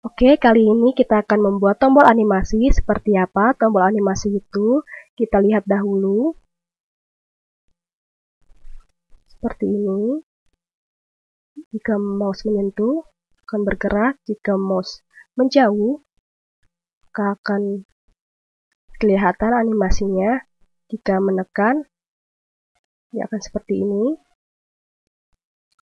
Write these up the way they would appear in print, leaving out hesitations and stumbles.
Oke, kali ini kita akan membuat tombol animasi. Seperti apa tombol animasi itu? Kita lihat dahulu. Seperti ini. Jika mouse menyentuh, akan bergerak. Jika mouse menjauh, maka akan kelihatan animasinya. Jika menekan, dia akan seperti ini.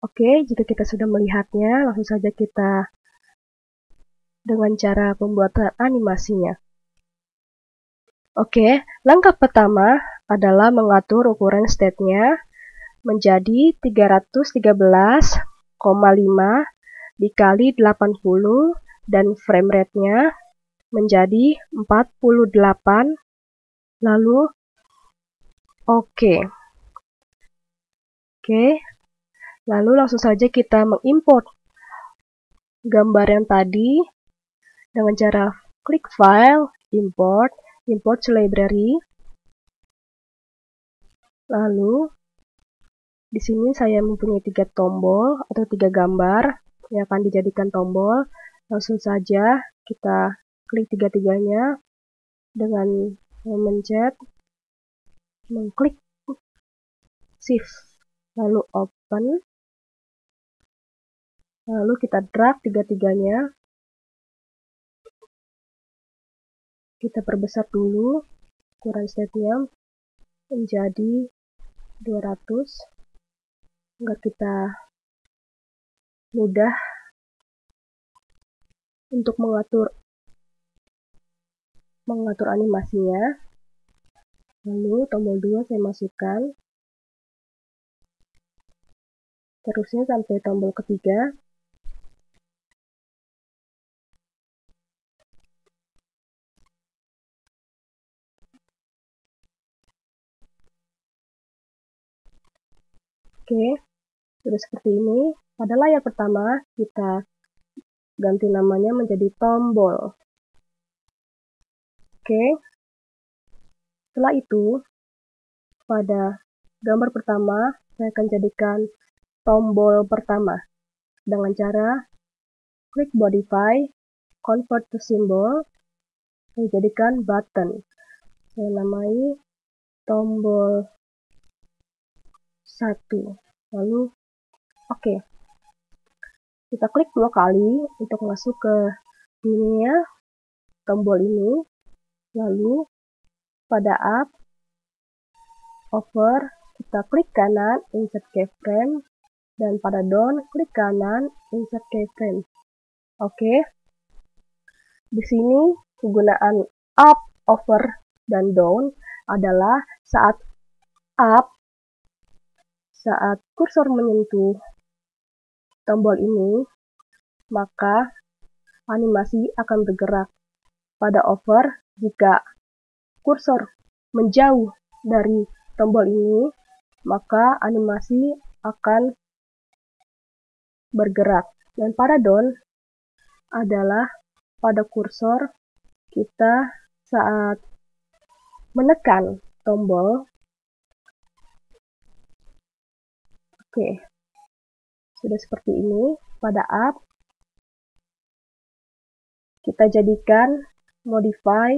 Oke, jika kita sudah melihatnya, langsung saja kita dengan cara pembuatan animasinya. Oke, langkah pertama adalah mengatur ukuran state-nya menjadi 313,5 dikali 80 dan frame rate-nya menjadi 48, lalu oke. Lalu langsung saja kita mengimport gambar yang tadi dengan cara klik file, import to library. Lalu di sini saya mempunyai 3 tombol atau 3 gambar yang akan dijadikan tombol. Langsung saja kita klik tiga-tiganya dengan memencet, mengklik shift, lalu open, lalu kita drag tiga-tiganya. Kita perbesar dulu ukuran state-nya menjadi 200 agar kita mudah untuk mengatur animasinya. Lalu tombol 2 saya masukkan, terusnya sampai tombol ketiga. Oke, sudah seperti ini. Pada layar pertama kita ganti namanya menjadi tombol. Oke, setelah itu pada gambar pertama saya akan jadikan tombol pertama dengan cara klik modify, convert to symbol, saya jadikan button. Saya namai tombol 1. Lalu oke. Kita klik 2 kali untuk masuk ke dunia tombol ini. Lalu pada up, over, kita klik kanan, insert keyframe, dan pada down, klik kanan, insert keyframe. Oke. Di sini penggunaan up, over, dan down adalah saat up, saat kursor menyentuh tombol ini, maka animasi akan bergerak. Pada over, jika kursor menjauh dari tombol ini, maka animasi akan bergerak. Dan pada down adalah pada kursor kita saat menekan tombol. Oke, sudah seperti ini. Pada up, kita jadikan modify,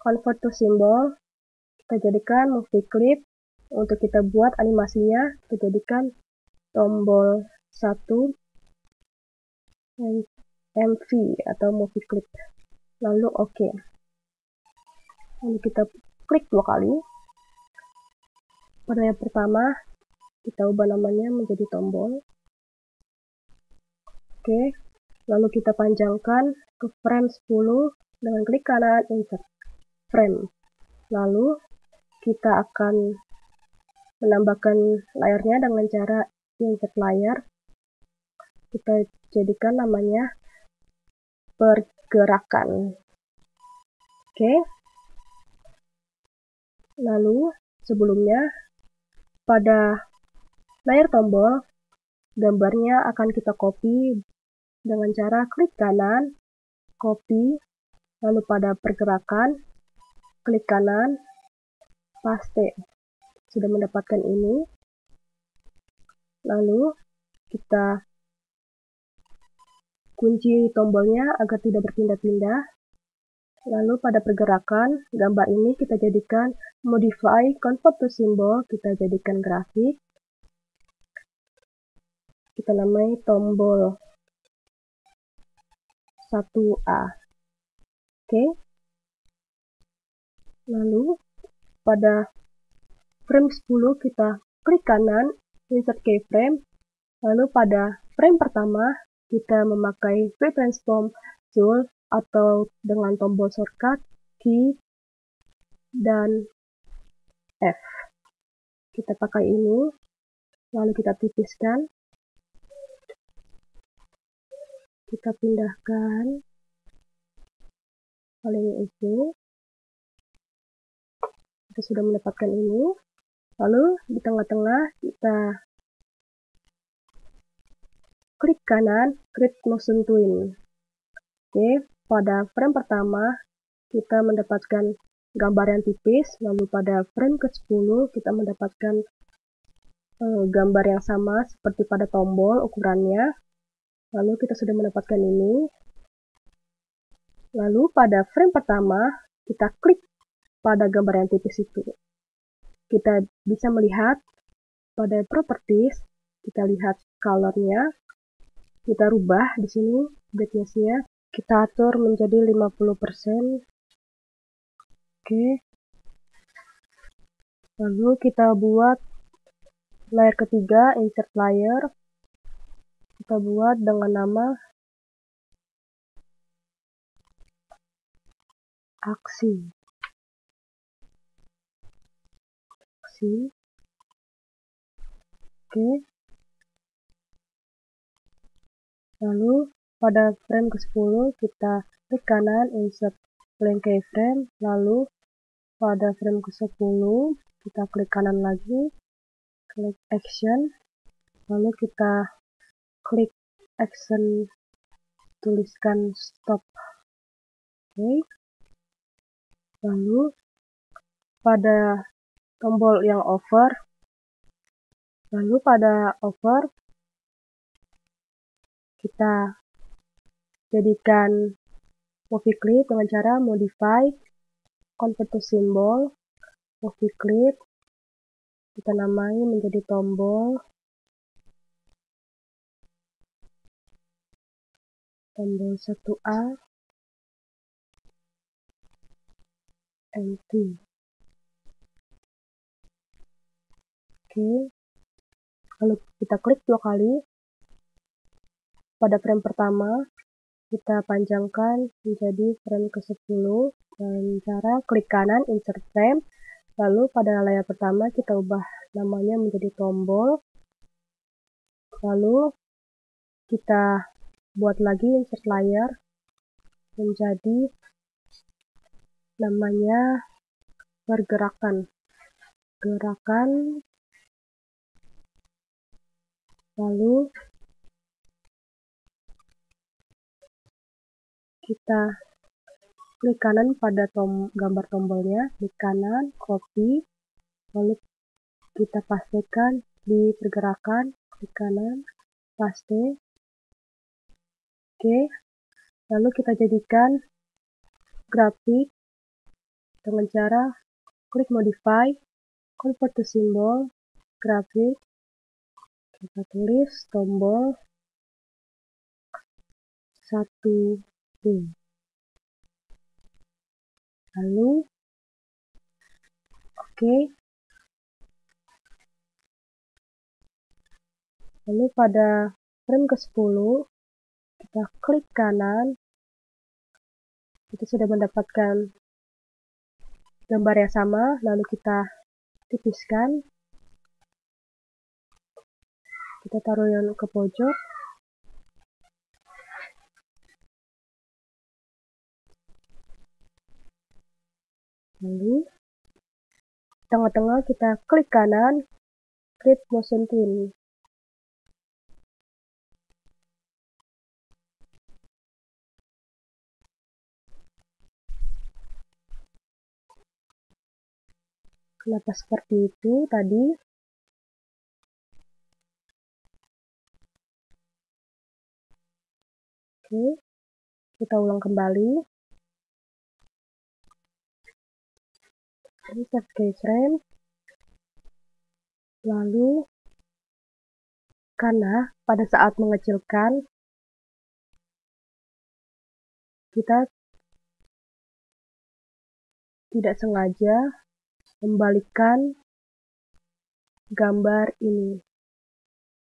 convert to symbol, kita jadikan movie clip. Untuk kita buat animasinya, kita jadikan tombol 1 MV atau movie clip. Lalu oke. Lalu kita klik 2 kali. Pada yang pertama, kita ubah namanya menjadi tombol. Oke. Lalu kita panjangkan ke frame 10 dengan klik kanan insert frame. Lalu kita akan menambahkan layarnya dengan cara insert layar. Kita jadikan namanya pergerakan. Oke. Lalu sebelumnya pada layar tombol gambarnya akan kita copy dengan cara klik kanan, copy, lalu pada pergerakan klik kanan, paste. Sudah mendapatkan ini. Lalu kita kunci tombolnya agar tidak berpindah-pindah. Lalu pada pergerakan, gambar ini kita jadikan modify convert to symbol, kita jadikan grafik. Kita namai tombol 1A. Oke. Lalu pada frame 10 kita klik kanan, insert keyframe. Lalu pada frame pertama kita memakai Quick Transform Tool atau dengan tombol shortcut key dan F. Kita pakai ini, lalu kita tipiskan. Kita pindahkan paling itu. Kita sudah mendapatkan ini. Lalu di tengah-tengah kita klik kanan, create motion twin. Oke, pada frame pertama kita mendapatkan gambar yang tipis, lalu pada frame ke-10 kita mendapatkan gambar yang sama seperti pada tombol ukurannya. Lalu kita sudah mendapatkan ini. Lalu pada frame pertama kita klik pada gambar yang tipis itu. Kita bisa melihat pada properties, kita lihat colornya. Kita rubah di sini brightness-nya, kita atur menjadi 50%. Oke. Lalu kita buat layer ketiga, insert layer. Kita buat dengan nama aksi. Oke. Lalu pada frame ke-10 kita klik kanan, insert blank keyframe. Lalu pada frame ke-10 kita klik kanan lagi, klik action. Lalu kita klik action, tuliskan stop. Oke. Lalu pada tombol yang over, kita jadikan movie clip dengan cara modify convert to symbol, movie clip, kita namai menjadi tombol 1A empty. Oke. Lalu kita klik 2 kali. Pada frame pertama kita panjangkan menjadi frame ke-10 dengan cara klik kanan, insert frame. Lalu pada layar pertama kita ubah namanya menjadi tombol. Lalu kita buat lagi insert layer menjadi namanya pergerakan. Lalu kita klik kanan pada gambar tombolnya, klik kanan, copy, lalu kita pastekan di pergerakan, klik kanan, paste. Oke, lalu kita jadikan grafik dengan cara klik modify, convert to symbol, grafik, kita tulis tombol 1B. Lalu, oke. Lalu pada frame ke-10, kita klik kanan, kita sudah mendapatkan gambar yang sama, lalu kita tipiskan, kita taruh yang ke pojok, lalu tengah-tengah kita klik kanan, create motion twin. Kenapa seperti itu tadi? Oke, kita ulang kembali. Insert keyframe. Lalu, karena pada saat mengecilkan, kita tidak sengaja membalikkan gambar ini.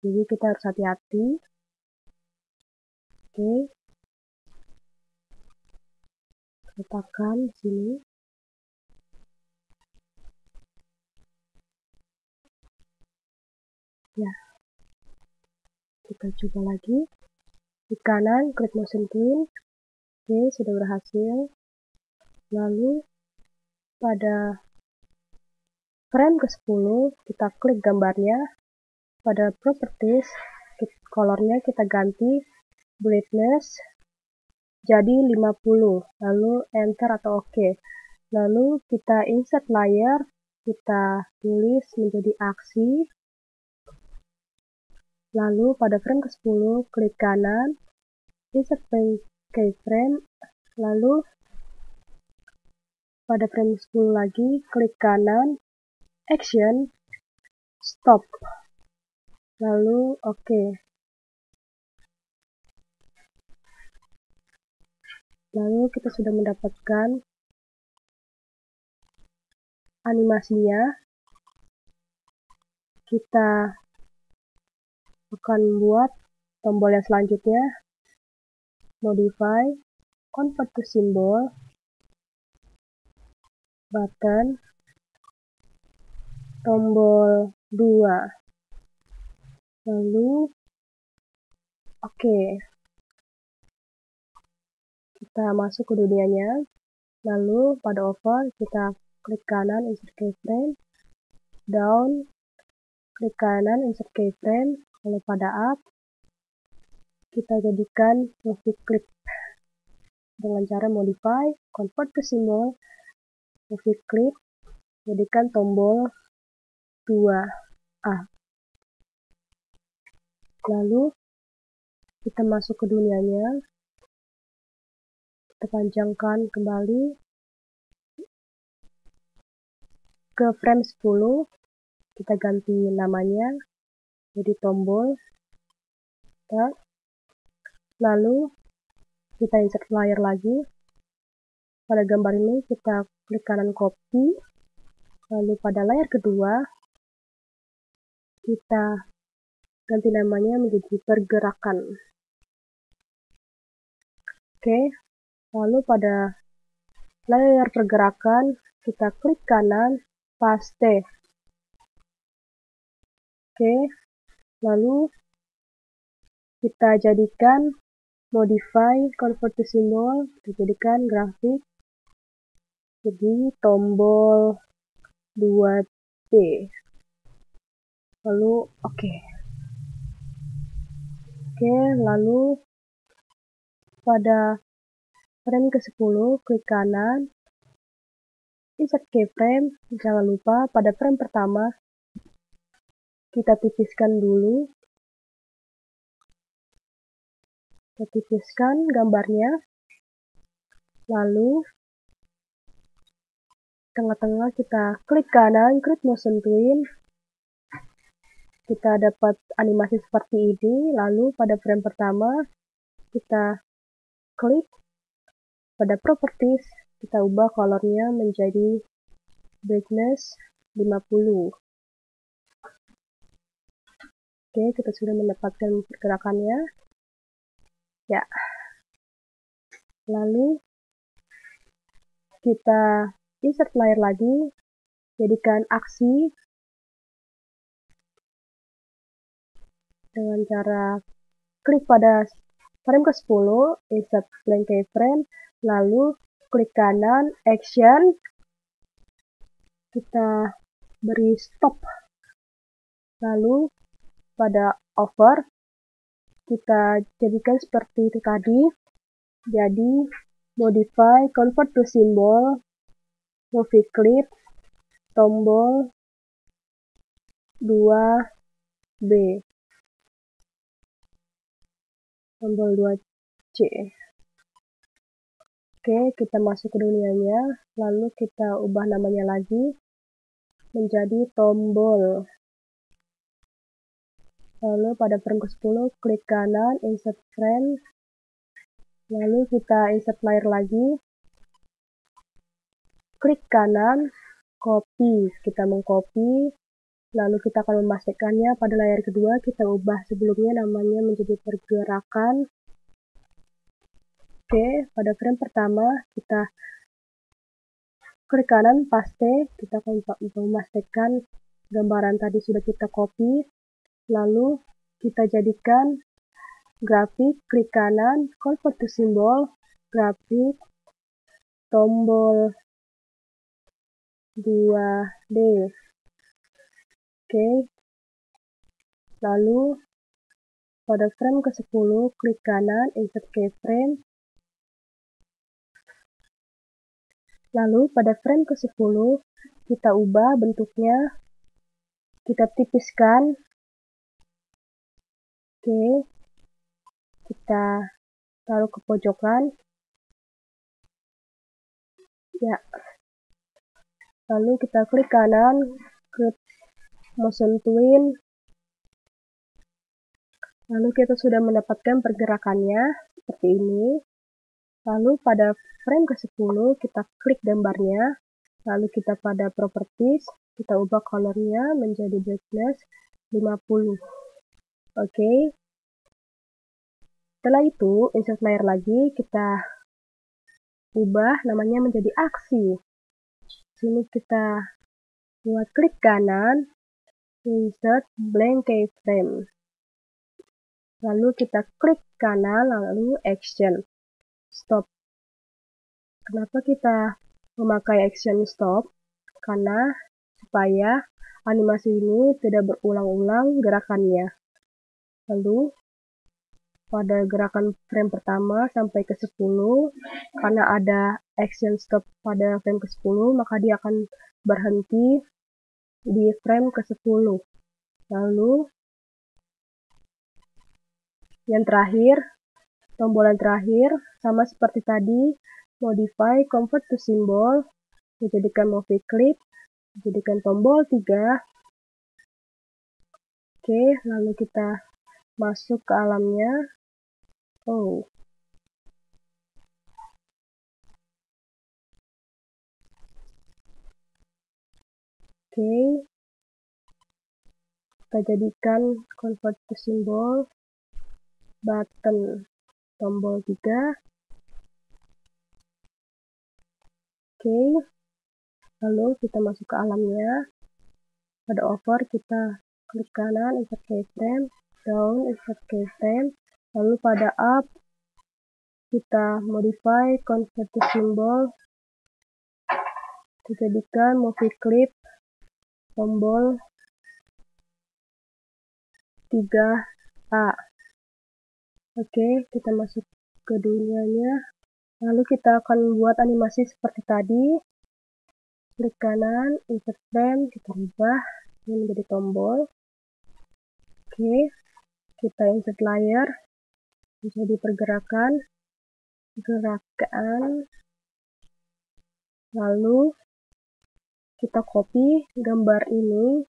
Jadi kita harus hati-hati. Oke, letakkan di sini. Ya, kita coba lagi. Di kanan, klik motion twin. Oke, sudah berhasil. Lalu, pada frame ke-10, kita klik gambarnya. Pada properties, colornya kita ganti brightness jadi 50. Lalu enter atau OK. Lalu kita insert layer. Kita tulis menjadi aksi. Lalu pada frame ke-10, klik kanan, insert keyframe, lalu pada frame 10 lagi, klik kanan, action, stop, lalu OK. Lalu kita sudah mendapatkan animasinya. Kita akan buat tombol yang selanjutnya, modify, convert to symbol, button, tombol 2, lalu OK. Kita masuk ke dunianya, lalu pada over kita klik kanan insert keyframe, down, klik kanan insert keyframe, lalu pada up kita jadikan movie clip dengan cara modify, convert to symbol, movie clip, jadikan tombol 2A. Lalu kita masuk ke dunianya, kita panjangkan kembali ke frame 10, kita ganti namanya jadi tombol. Lalu kita insert layer lagi. Pada gambar ini kita klik kanan copy, lalu pada layer kedua kita ganti namanya menjadi pergerakan. Oke, lalu pada layer pergerakan kita klik kanan, paste. Oke, lalu kita jadikan modify, convert to symbol, kita jadikan grafik jadi tombol 2B. Lalu OK. Oke, lalu pada frame ke-10 klik kanan, insert keyframe. Jangan lupa pada frame pertama kita tipiskan dulu. Kita tipiskan gambarnya. Lalu tengah-tengah kita klik kanan, klik motion twin. Kita dapat animasi seperti ini. Lalu pada frame pertama kita klik pada properties, kita ubah colornya menjadi brightness 50. Oke, kita sudah mendapatkan pergerakannya. Ya. Lalu kita insert layer lagi, jadikan aksi dengan cara klik pada frame ke-10, insert blank keyframe, lalu klik kanan, action, kita beri stop, lalu pada over kita jadikan seperti itu tadi, jadi modify, convert to symbol, movie clip, tombol 2B, tombol 2 C. Oke, kita masuk ke dunianya, lalu kita ubah namanya lagi menjadi tombol. Lalu pada frame ke-10, klik kanan, insert frame, lalu kita insert layer lagi, klik kanan, copy, kita mengcopy, lalu kita akan memasukkannya pada layar kedua, kita ubah sebelumnya namanya menjadi pergerakan. Oke, pada frame pertama kita klik kanan, paste, kita akan memastikan gambaran tadi sudah kita copy, lalu kita jadikan grafik, klik kanan, convert to symbol, grafik, tombol 2D. Oke, lalu pada frame ke-10, klik kanan, insert keyframe, lalu pada frame ke-10 kita ubah bentuknya, kita tipiskan. Oke, kita taruh ke pojokan. Ya. Lalu kita klik kanan, klik motion twin. Lalu kita sudah mendapatkan pergerakannya seperti ini. Lalu pada frame ke-10 kita klik gambarnya. Lalu kita pada properties, kita ubah colornya menjadi brightness 50. Oke. Setelah itu, insert layer lagi, kita ubah namanya menjadi aksi. Sini kita buat klik kanan, insert blank keyframe. Lalu kita klik kanan, lalu action, stop. Kenapa kita memakai action stop? Karena supaya animasi ini tidak berulang-ulang gerakannya. Lalu pada gerakan frame pertama sampai ke 10, karena ada action stop pada frame ke 10, maka dia akan berhenti di frame ke 10. Lalu yang terakhir, tombolan terakhir, sama seperti tadi, modify, convert to symbol, dijadikan movie clip, dijadikan tombol 3. Oke, lalu kita masuk ke alamnya. Oh. Oke. Kita jadikan convert to symbol, button, tombol 3. Oke. Lalu kita masuk ke alamnya. Pada over kita klik kanan, insert keyframe, down, insert keyframe. Lalu pada up kita modify, convert to symbol, dijadikan movie clip, tombol 3A. Oke, kita masuk ke dunianya. Lalu kita akan buat animasi seperti tadi. Klik kanan, insert frame, kita ubah ini menjadi tombol. Oke, kita insert layer menjadi pergerakan, lalu kita copy gambar ini,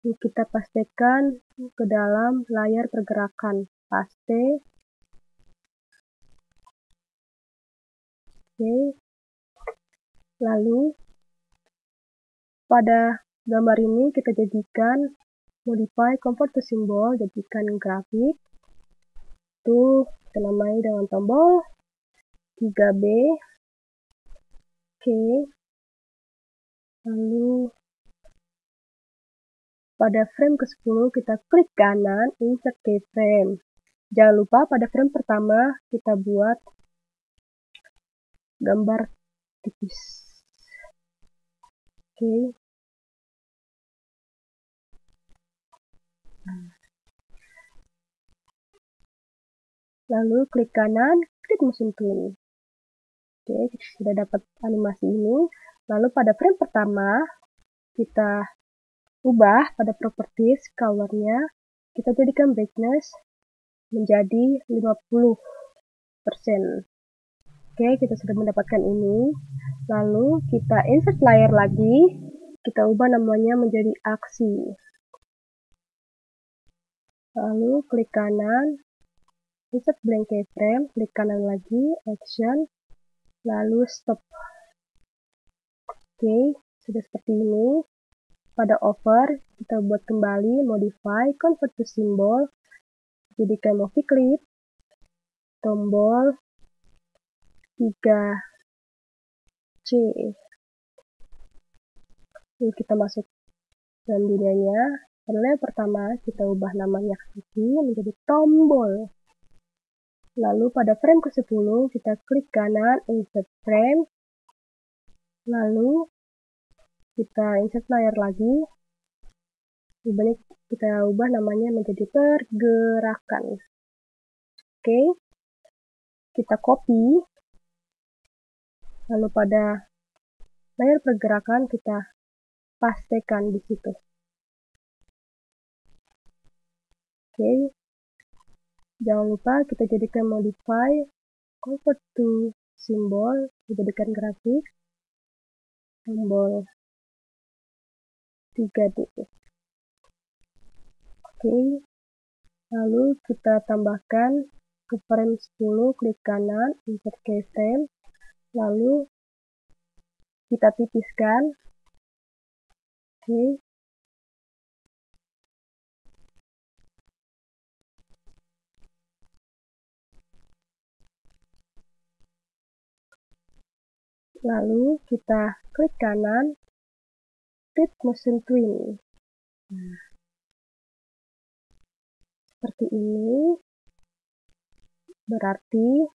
kita pastekan ke dalam layar pergerakan, paste. Oke, lalu pada gambar ini kita jadikan modify, convert to symbol, jadikan grafik. Itu kita namai dengan tombol 3B. Oke. Lalu pada frame ke-10 kita klik kanan, insert keyframe. Jangan lupa pada frame pertama kita buat gambar tipis. Oke. Lalu klik kanan, klik motion twin. Oke, kita sudah dapat animasi ini. Lalu pada frame pertama kita ubah pada properties colornya, kita jadikan brightness menjadi 50. action. Oke, kita sudah mendapatkan ini. Lalu kita insert layer lagi, kita ubah namanya menjadi aksi. Lalu klik kanan, insert blank keyframe, klik kanan lagi, action, lalu stop. Oke, sudah seperti ini. Pada over, kita buat kembali, modify, convert to symbol, jadikan movie clip, tombol 3C. Lalu kita masuk dalam dunianya. Lalu yang pertama, kita ubah namanya aksi menjadi tombol. Lalu pada frame ke-10, kita klik kanan, insert frame, lalu kita insert layer lagi, kita ubah namanya menjadi pergerakan. Oke, kita copy, lalu pada layer pergerakan kita pastekan di situ. Oke, jangan lupa kita jadikan modify, convert to symbol, dijadikan grafik, tombol 3D. Oke, lalu kita tambahkan ke frame 10, klik kanan, insert keyframe, lalu kita tipiskan. Oke, lalu kita klik kanan, fit motion twin. Nah, seperti ini, berarti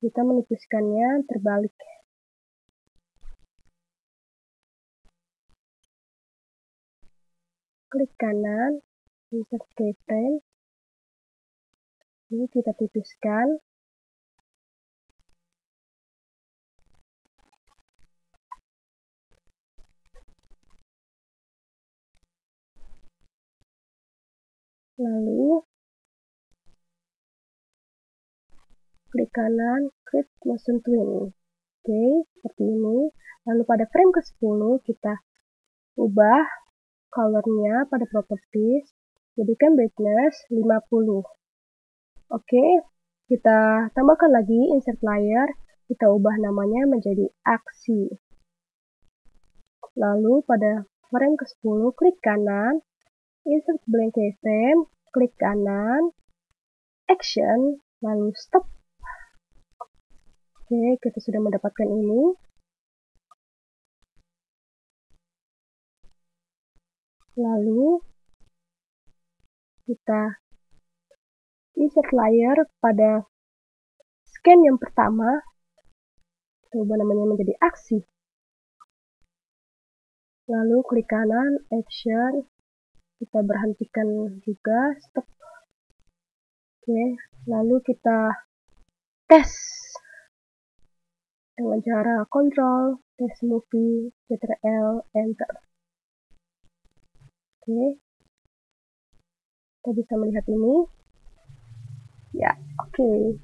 kita menipiskannya terbalik. Klik kanan, insert keyframe, ini kita tipiskan. Lalu klik kanan, fit motion twin. Oke, seperti ini. Lalu pada frame ke-10 kita ubah colornya pada properties, jadikan brightness 50. Oke, kita tambahkan lagi insert layer, kita ubah namanya menjadi aksi. Lalu pada frame ke-10 klik kanan, insert blank keyframe, klik kanan, action, lalu stop. Oke, kita sudah mendapatkan ini. Lalu kita insert layer pada scan yang pertama, kita ubah namanya menjadi aksi. Lalu klik kanan, action, kita berhentikan juga, stop. Oke, lalu kita tes dengan cara Ctrl, tes movie, Ctrl, enter. Oke, kita bisa melihat ini. Ya, oke.